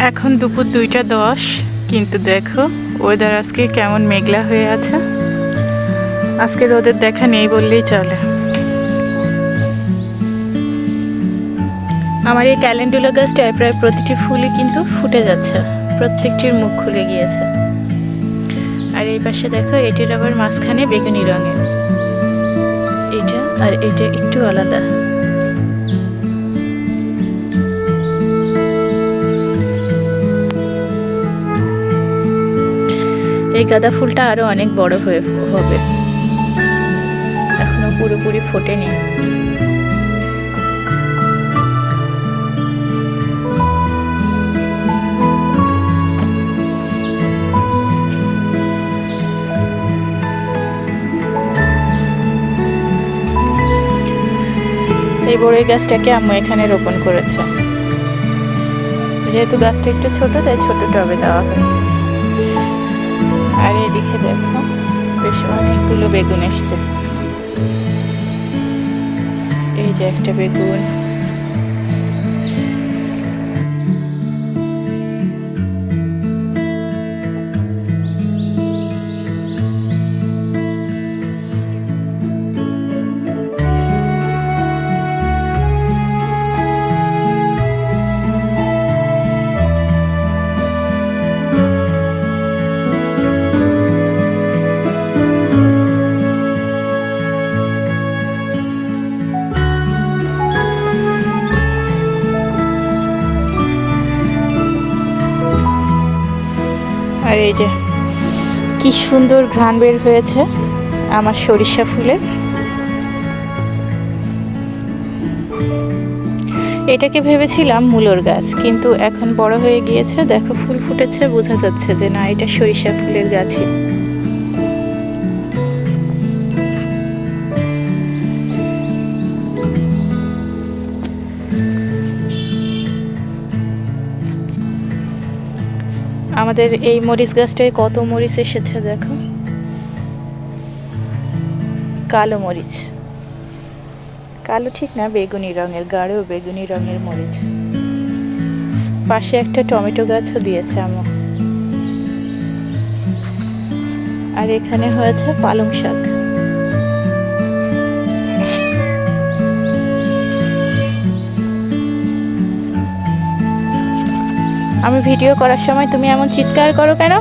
এখন দুপুর 2টা 10, কিন্তু দেখো ওয়েদার আজকে কেমন মেঘলা হয়ে আছে। আজকে রোদের দেখা নেই বললেই চলে। আমার এই ক্যালেন্ডুলা গাছটায় প্রায় প্রতিটি ফুলই কিন্তু ফুটে যাচ্ছে, প্রত্যেকটির মুখ খুলে গিয়েছে। আর এই পাশে দেখো, এটির আবার মাঝখানে বেগুনি রঙের, এটা আর এটা একটু আলাদা। এই গাঁদা ফুলটা আরো অনেক বড় হয়ে হবে, এখনো পুরোপুরি ফোটেনি। এই বড়ই গাছটাকে আম্মু এখানে রোপণ করেছে, যেহেতু গাছটা একটু ছোট তাই ছোট টবে দেওয়া হয়েছে। আর এদিকে দেখো বেশ অনেকগুলো বেগুন এসছে, এই যে একটা বেগুন। আর এই যে কি সুন্দর ঘ্রাণ বের হয়েছে আমার সরিষা ফুলের। এটাকে ভেবেছিলাম মূলোর গাছ, কিন্তু এখন বড় হয়ে গিয়েছে, দেখো ফুল ফুটেছে, বোঝা যাচ্ছে যে না, এটা সরিষা ফুলের গাছই। আমাদের এই মরিচ গাছটায় কত মরিচ এসেছে দেখো, কালো মরিচ, কালো ঠিক না, বেগুনি রঙের, গাঢ় বেগুনি রঙের মরিচ। পাশে একটা টমেটো গাছও দিয়েছে আমার। আর এখানে হয়েছে পালং শাক। আমি ভিডিও করার সময় তুমি এমন চিৎকার করো কেন?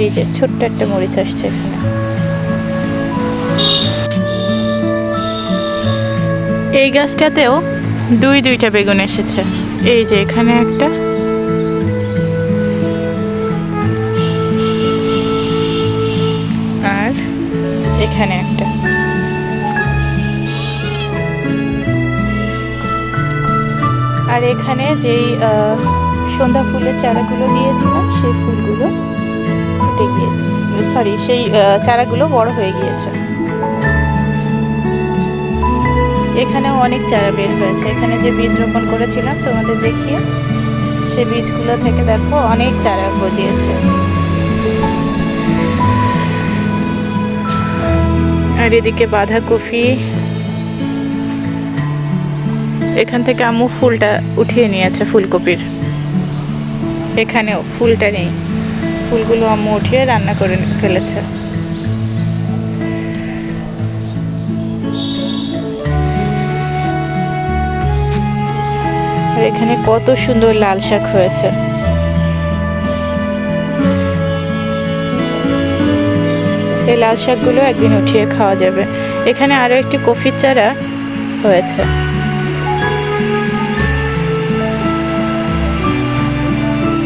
এই যে ছোট্ট একটা মরিচ আসছে এখানে। এই গাছটাতেও দুইটা বেগুন এসেছে, এই যে এখানে একটা, আর এখানে একটা। আর এখানে যেই সন্ধ্যা ফুলের চারাগুলো দিয়েছিলাম সেই ফুলগুলো ফুটে গিয়েছে, সরি সেই চারাগুলো বড় হয়ে গিয়েছে। এখানেও অনেক চারা বের হয়েছে, এখানে যে বীজ রোপণ করেছিলাম তোমাদের দেখিয়ে, সেই বীজগুলো থেকে দেখো অনেক চারা গজিয়েছে। আর এদিকে বাঁধাকপি, এখান থেকে আম্মু ফুলটা উঠিয়ে নিয়েছে ফুলকপির, এখানেও ফুলটা নেই, ফুলগুলো আম্মু উঠিয়ে রান্না করে ফেলেছে। আর এখানে কত সুন্দর লাল শাক হয়েছে, এই লাল শাকগুলো একদিন উঠিয়ে খাওয়া যাবে। এখানে আরো একটি কফির চারা হয়েছে।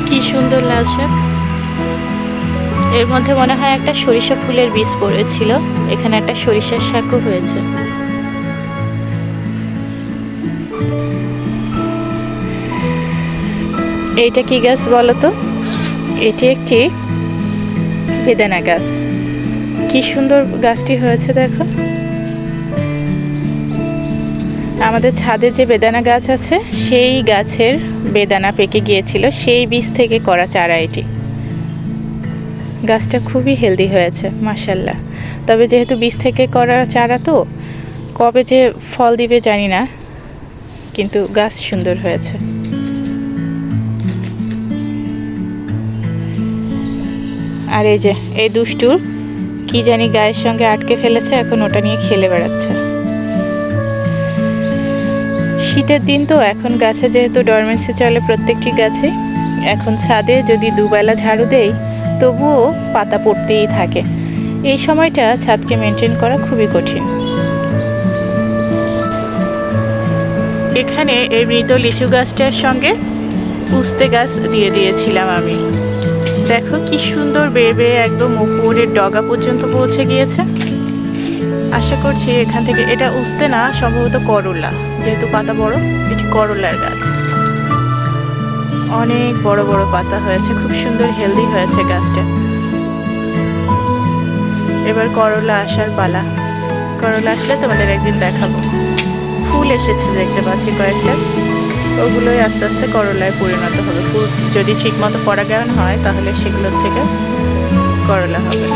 কি সুন্দর লাল শাক, এর মধ্যে মনে হয় একটা সরিষা ফুলের বীজ পড়েছিল, এখানে একটা সরিষার শাকও হয়েছে। এইটা কি গাছ বলো তো? এটি একটি বেদানা গাছ, কি সুন্দর গাছটি হয়েছে দেখো। আমাদের ছাদে যে বেদানা গাছ আছে সেই গাছের বেদানা পেকে গিয়েছিল, সেই বীজ থেকে করা চারা এটি। গাছটা খুবই হেলদি হয়েছে মাশাআল্লাহ। তবে যেহেতু বীজ থেকে করা চারা তো কবে যে ফল দিবে জানি না, কিন্তু গাছ সুন্দর হয়েছে। আর এই যে এই দুষ্টুর কি জানি গায়ের সঙ্গে আটকে ফেলেছে, এখন ওটা নিয়ে খেলে বেড়াচ্ছে। শীতের দিন তো, এখন গাছে যেহেতু ডরমেন্সি চলে প্রত্যেকটি গাছে, এখন ছাদে যদি দুবেলা ঝাড়ু দেই তবুও পাতা পড়তেই থাকে। এই সময়টা ছাদকে মেনটেন করা খুবই কঠিন। এখানে এই মৃত লিচু গাছটার সঙ্গে উস্তে গাছ দিয়ে দিয়েছিলাম আমি। দেখো কি সুন্দর বেয়ে বেয়ে একদম উপরের ডগা পর্যন্ত পৌঁছে গিয়েছে। আশা করছি এখান থেকে, এটা উস্তে না, সম্ভবত করলা, যেহেতু পাতা বড়, এটি করলার গাছ। অনেক বড় বড় পাতা হয়েছে, খুব সুন্দর হেলদি হয়েছে গাছটা। এবার করলা আসার পালা। করলা আসলে তোমাদের একদিন দেখাবো। ফুল এসেছে দেখতে পাচ্ছি কয়েকটা, ওগুলোই আস্তে আস্তে করলায় পরিণত হবে। ফুল যদি ঠিক মতো পরাগায়ন হয় তাহলে সেগুলোর থেকে করলা হবে।